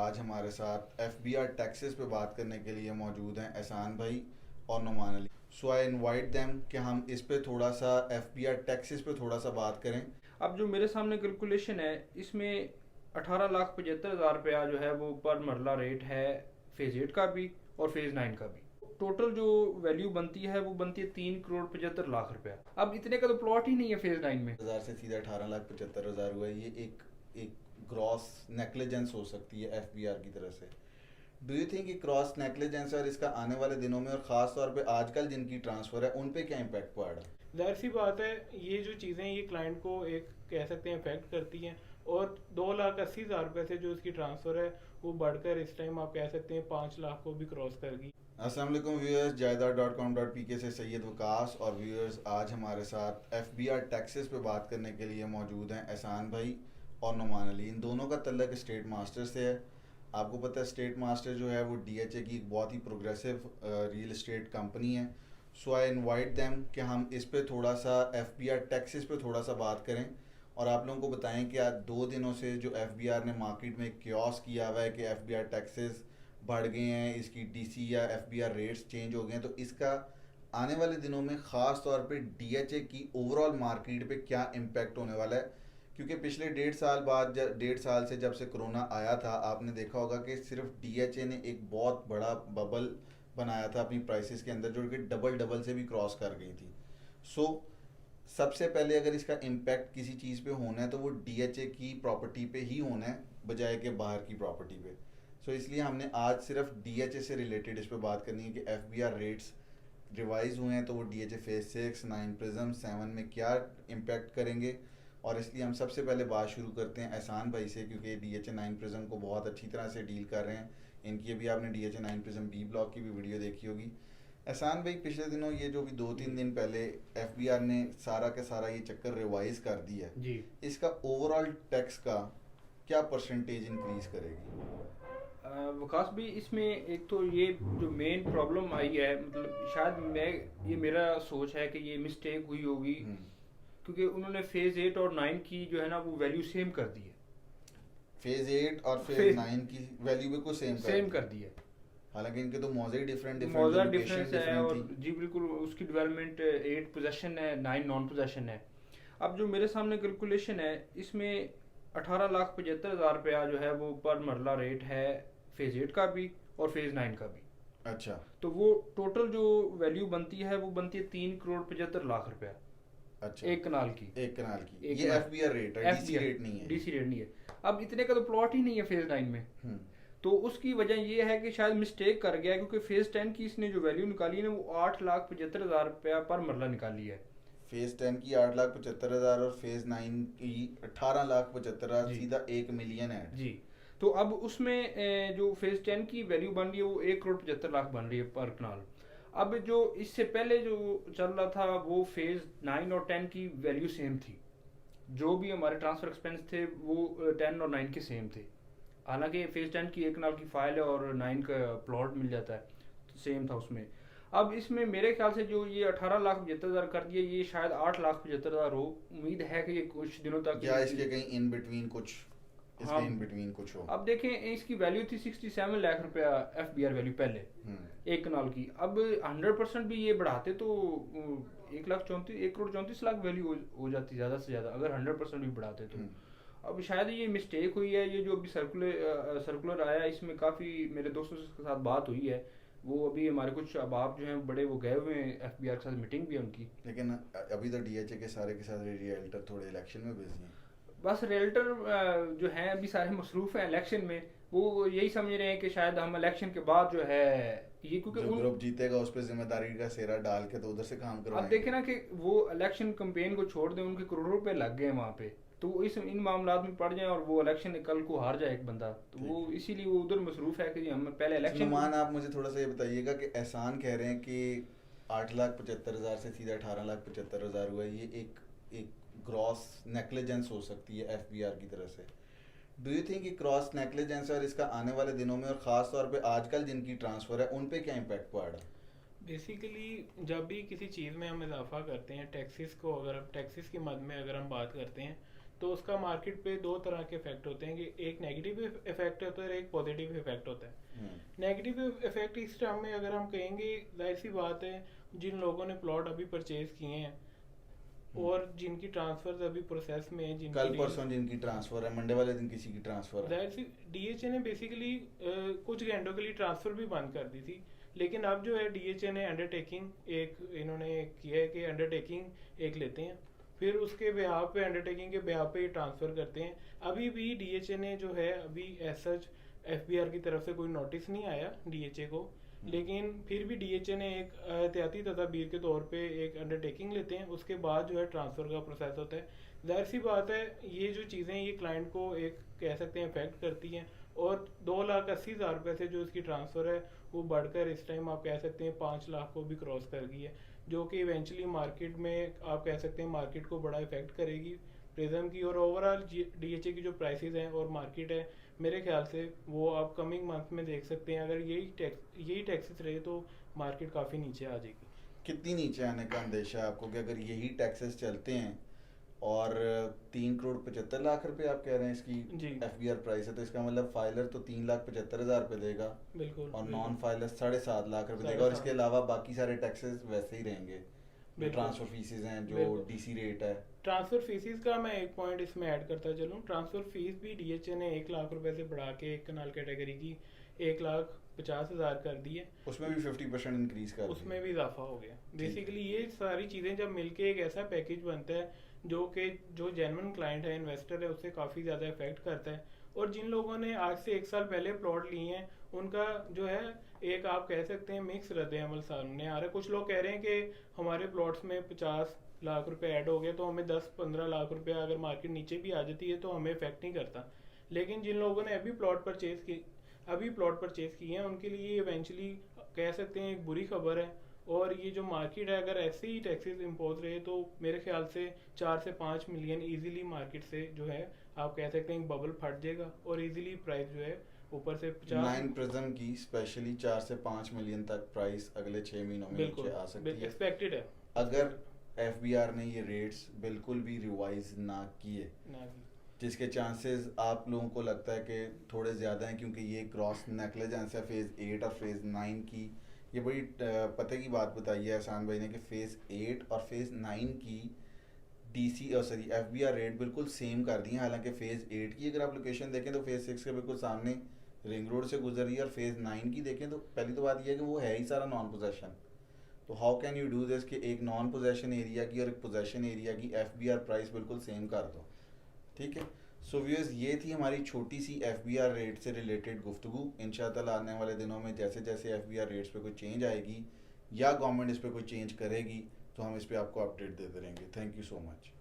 आज हमारे साथ FBR टैक्सेस पे बात करने के लिए मौजूद हैं एहसान भाई और नुमान अली। सो आई इनवाइट देम कि हम इस पे थोड़ा सा FBR टैक्सेस पे थोड़ा सा बात करें। अब जो मेरे सामने कैलकुलेशन है इसमें 18,75,000 रुपया जो है वो पर मरला रेट है फेज 8 का भी और फेज 9 का भी। टोटल जो वैल्यू बनती है वो बनती है 3,75,00,000 रुपया। अब इतने का तो प्लॉट ही नहीं है फेज 9 में। हजार से सीधा 18,75,000 हुआ है। ये एक क्रॉस नेग्लिजेंस हो सकती है FBR की तरफ से। डू यू थिंक कि क्रॉस नेग्लिजेंस और इसका आने वाले दिनों में और ख़ास तौर पे आजकल जिनकी ट्रांसफ़र है उन पे क्या इम्पैक्ट पड़ रहा है? ज़ाहिर सी बात है, ये जो चीज़ें ये क्लाइंट को एक कह सकते हैं इफेक्ट करती हैं। और 2,80,000 रुपये से जो इसकी ट्रांसफ़र है वो बढ़कर इस टाइम आप कह सकते हैं 5 लाख को भी क्रॉस कर गई। अस्सलाम वालेकुम व्यूअर्स, जायदाद.com.pk से सैयद वकास और व्यूअर्स आज हमारे साथ FBR टैक्सेस पे बात करने के लिए मौजूद हैं एहसान भाई और नुमान अली। इन दोनों का तल्लक स्टेट मास्टर से है। आपको पता है स्टेट मास्टर जो है वो DHA की एक बहुत ही प्रोग्रेसिव रियल एस्टेट कंपनी है। सो आई इनवाइट देम कि हम इस पे थोड़ा सा FBR टैक्सेस पे थोड़ा सा बात करें और आप लोगों को बताएं कि आज 2 दिनों से जो FBR ने मार्केट में क्योस किया हुआ है कि FBR टैक्सेस बढ़ गए हैं, इसकी DC या FBR रेट्स चेंज हो गए हैं, तो इसका आने वाले दिनों में ख़ास तौर पे DHA की ओवरऑल मार्केट पे क्या इम्पैक्ट होने वाला है। क्योंकि पिछले 1.5 साल से जब से कोरोना आया था आपने देखा होगा कि सिर्फ DHA ने एक बहुत बड़ा बबल बनाया था अपनी प्राइसेस के अंदर जो कि डबल से भी क्रॉस कर गई थी। सो सबसे पहले अगर इसका इम्पैक्ट किसी चीज़ पे होना है तो वो DHA की प्रॉपर्टी पे ही होना है बजाय के बाहर की प्रॉपर्टी पे। सो इसलिए हमने आज सिर्फ DHA से रिलेटेड इस पे बात करनी है कि FBR रेट्स रिवाइज हुए हैं तो वो DHA फेज 6, 9 प्रिज्म 7 में क्या इम्पैक्ट करेंगे। और इसलिए हम सबसे पहले बात शुरू करते हैं एहसान भाई से, क्योंकि DHA 9 प्रिज्म को बहुत अच्छी तरह से डील कर रहे हैं। इनकी अभी आपने DHA 9 प्रिज्म B ब्लॉक की भी वीडियो देखी होगी। एहसान भाई, पिछले दिनों ये जो भी 2-3 दिन पहले FBR ने सारा का सारा ये चक्कर रिवाइज कर दिया है, जी, इसका ओवरऑल टैक्स का क्या परसेंटेज इंक्रीज करेगी? वकास भी इसमें एक तो ये जो मेन प्रॉब्लम आई है, मतलब शायद ये मेरा सोच है कि ये मिस्टेक हुई होगी क्योंकि उन्होंने फेज 8 और 9 की जो है ना वो वैल्यू सेम कर दी है। फेज 8 और फेज फेज 9 की वैल्यू बिल्कुल सेम कर दी है। हालांकि इनके तो मौजे ही डिफरेंट मौजा लोकेशन डिफरेंस है डिफरेंट और थी। जी बिल्कुल, उसकी डेवलपमेंट 8 पोजेशन है, 9 नॉन पोजेशन है। अब जो मेरे सामने कैलकुलेशन है इसमें 18,75,000 रुपया जो है वो पर मरला रेट है फेज 8 का भी और फेज 9 का भी। अच्छा, तो वो टोटल जो वैल्यू बनती है वो बनती है 3,75,00,000 रुपया अच्छा। एक कनाल की। एक कनाल की एक ये कनाल FBR रेट है, DC रेट नहीं है। डीसी रेट नहीं है। अब इतने का तो प्लॉट ही नहीं है फेज 9 में। हम्म तो उसकी वजह ये है कि शायद मिस्टेक कर गया है, क्योंकि फेज 10 की इसने जो वैल्यू निकाली है ना वो 8,75,000 रुपया पर मरला निकाली है। फेज 10 की 8,75,000 और फेज 9 की 18,75,000, जी सीधा 1 मिलियन है। जी। तो अब उसमें जो फेज 10 की वैल्यू बन रही है वो 1,75,00,000 बन रही है पर कनाल। अब जो इससे पहले जो चल रहा था वो फेज 9 और 10 की वैल्यू सेम थी। जो भी हमारे ट्रांसफर एक्सपेंस थे वो 10 और 9 के सेम थे। हालांकि फेज 10 की एक कनाल की फाइल है और 9 का प्लॉट मिल जाता है, तो सेम था उसमें। अब इसमें मेरे ख्याल से जो ये 18,75,000 कर दिया ये शायद 8,75,000 हो। उम्मीद है कि ये कुछ दिनों तक या इसके कहीं इन बिटवीन कुछ, इसके हाँ। इन बिटवीन कुछ हो। अब देखें, इसकी वैल्यू थी 67 लाख रुपया FBR वैल्यू पहले एक कनाल की। अब 100% भी ये बढ़ाते तो 1,34,00,000 वैल्यू हो जाती ज़्यादा से ज़्यादा, अगर 100% भी बढ़ाते तो। अब शायद ये मिस्टेक हुई है। ये जो अभी सर्कुलर आया इसमें काफ़ी मेरे दोस्तों के साथ बात हुई है। वो अभी हमारे कुछ अहबाब जो हैं बड़े वो गए हुए हैं FBR के साथ, मीटिंग भी है उनकी। लेकिन अभी तो DHA के साथ रियल्टर थोड़े इलेक्शन में बिजी हैं। बस रियल्टर जो हैं अभी सारे मसरूफ हैं इलेक्शन में। वो यही समझ रहे हैं कि शायद हम इलेक्शन के बाद जो है ये, क्योंकि जो ग्रुप जीतेगा उस पर जिम्मेदारी का सेरा डाल के तो उधर से काम अब करवाएंगे। देखे ना कि वो इलेक्शन कंपेन को छोड़ दें, उनके करोड़ों रुपए लग गए वहाँ पे, तो वो इन मामलात में पड़ जाए और वो इलेक्शन कल को हार जाए एक बंदा, तो वो इसीलिए वो उधर मसरूफ है कि जी हम पहले इलेक्शन। नुमान, आप मुझे थोड़ा सा ये बताइएगा कि एहसान कह रहे हैं कि 8,75,000 से सीधा 18,75,000 हुआ है। ये एक ग्रॉस नेग्लिजेंस हो सकती है FBR की तरफ से। डू यू थिंक कि क्रॉस नेग्लिजेंस और इसका आने वाले दिनों में और ख़ास तौर पे आजकल जिनकी ट्रांसफ़र है उन पे क्या इम्पैक्ट पड़ रहा है? बेसिकली जब भी किसी चीज़ में हम इजाफा करते हैं टैक्सेस को, अगर टैक्सेस के मद में अगर हम बात करते हैं तो उसका मार्केट पे दो तरह के इफेक्ट होते हैं कि एक नेगेटिव इफेक्ट होता है और एक पॉजिटिव इफेक्ट होता है। नेगेटिव इफेक्ट इस टर्म में अगर हम कहेंगे, जाहिर सी बात है जिन लोगों ने प्लॉट अभी परचेज किए हैं और जिनकी ट्रांसफर अभी प्रोसेस में है, जिनकी कल परसों जिनकी ट्रांसफर है, मंडे वाले दिन किसी की ट्रांसफर है, जाहिर सी डीएचए ने बेसिकली कुछ घंटों के लिए ट्रांसफर भी बंद कर दी थी। लेकिन अब जो है डीएचए ने अंडरटेकिंग एक इन्होंने किया है कि अंडरटेकिंग एक लेते हैं, फिर उसके बेहाव पे अंडरटेकिंग के बेहाव पे ये ट्रांसफर करते हैं। अभी भी डीएचए ने जो है अभी एज सच एफबीआर की तरफ से कोई नोटिस नहीं आया डीएचए को, लेकिन फिर भी डीएचए ने एक एहतियाती तदाबीर के तौर पे एक अंडरटेकिंग लेते हैं, उसके बाद जो है ट्रांसफर का प्रोसेस होता है। जाहिर सी बात है ये जो चीज़ें ये क्लाइंट को एक कह सकते हैं इफेक्ट करती हैं, और 2,80,000 रुपये से जो इसकी ट्रांसफ़र है वो बढ़कर इस टाइम आप कह सकते हैं 5 लाख को भी क्रॉस कर गई है, जो कि इवेंचुअली मार्केट में आप कह सकते हैं मार्केट को बड़ा इफेक्ट करेगी प्रिज्म की, और ओवरऑल डीएचए की जो प्राइसेस हैं और मार्केट है मेरे ख्याल से वो आप कमिंग मंथ में देख सकते हैं। अगर यही टैक्सेस रहे तो मार्केट काफ़ी नीचे आ जाएगी। कितनी नीचे आने का अंदेशा है आपको कि अगर यही टैक्सेस चलते हैं और 3,75,00,000 रुपए आप कह रहे हैं इसकी जी एफबीआर प्राइस है, तो इसका मतलब फाइलर तो 3,75,000 रुपए देगा बिल्कुल, और नॉन फाइलर 7,50,000 रुपए देगा, और इसके अलावा बाकी सारे टैक्सेस वैसे ही रहेंगे, ट्रांसफर फीसेज हैं, जो डीसी रेट है। ट्रांसफर फीसिस का मैं एक पॉइंट इसमें ऐड करता चलूँ, ट्रांसफर फीस भी डीएचए ने 1 लाख रुपए से बढ़ा के एक कनाल कैटेगरी की 1,50,000 कर दी है, उसमें भी 50% इंक्रीज कर उसमें भी इजाफा हो गया। बेसिकली ये सारी चीज़ें जब मिलके एक ऐसा पैकेज बनता है जो जेन्युइन क्लाइंट है, इन्वेस्टर है, उससे काफ़ी ज़्यादा इफेक्ट करता है। और जिन लोगों ने आज से 1 साल पहले प्लॉट लिए हैं उनका जो है एक आप कह सकते हैं मिक्स रद्द अमल सामने आ रहा है। कुछ लोग कह रहे हैं कि हमारे प्लॉट्स में 50 लाख रुपए ऐड हो गए तो हमें 10-15 लाख रुपए अगर मार्केट नीचे भी आ जाती है तो हमें इफेक्ट नहीं करता। लेकिन जिन लोगों ने अभी प्लॉट परचेज किए हैं उनके लिए इवेंचुअली कह सकते हैं एक बुरी खबर है। और ये जो मार्केट है अगर ऐसे ही टैक्सेस इम्पोज रहे तो मेरे ख्याल से 4 से 5 मिलियन इजीली मार्केट से जो है आप कह सकते हैं एक बबल फट जाएगा और इजीली प्राइस जो है ऊपर से 9 प्रिज्म की स्पेशली 4 से 5 मिलियन तक प्राइस अगले 6 महीनों में नीचे आ सकती है, एक्सपेक्टेड है अगर एफबीआर ने ये रेट्स बिल्कुल भी रिवाइज ना किए, जिसके चांसेस आप लोगों को लगता है कि थोड़े ज़्यादा हैं, क्योंकि ये क्रॉस नेग्लिजेंस है फेज़ 8 और फेज़ 9 की। ये बड़ी पते की बात बताई है एहसान भाई ने कि फेज़ 8 और फेज़ 9 की डीसी और सॉरी एफबीआर रेट बिल्कुल सेम कर दी है। हालांकि फेज़ 8 की अगर आप लोकेशन देखें तो फेज़ 6 के बिल्कुल सामने रिंग रोड से गुजर रही है, और फेज़ 9 की देखें तो पहली तो बात यह है कि वो है ही सारा नॉन पोजेशन। तो how can you do this कि एक नॉन पोजेशन एरिया की और एक पोजेशन एरिया की एफबीआर प्राइस बिल्कुल सेम कर दो, ठीक है। सो व्यूअर्स, ये थी हमारी छोटी सी एफबीआर रेट से रिलेटेड गुफ्तगू। इंशाअल्लाह आने वाले दिनों में जैसे जैसे एफबीआर रेट्स पे कोई चेंज आएगी या गवर्नमेंट इस पर कोई चेंज करेगी तो हम इस पर आपको अपडेट देते रहेंगे। Thank you so much.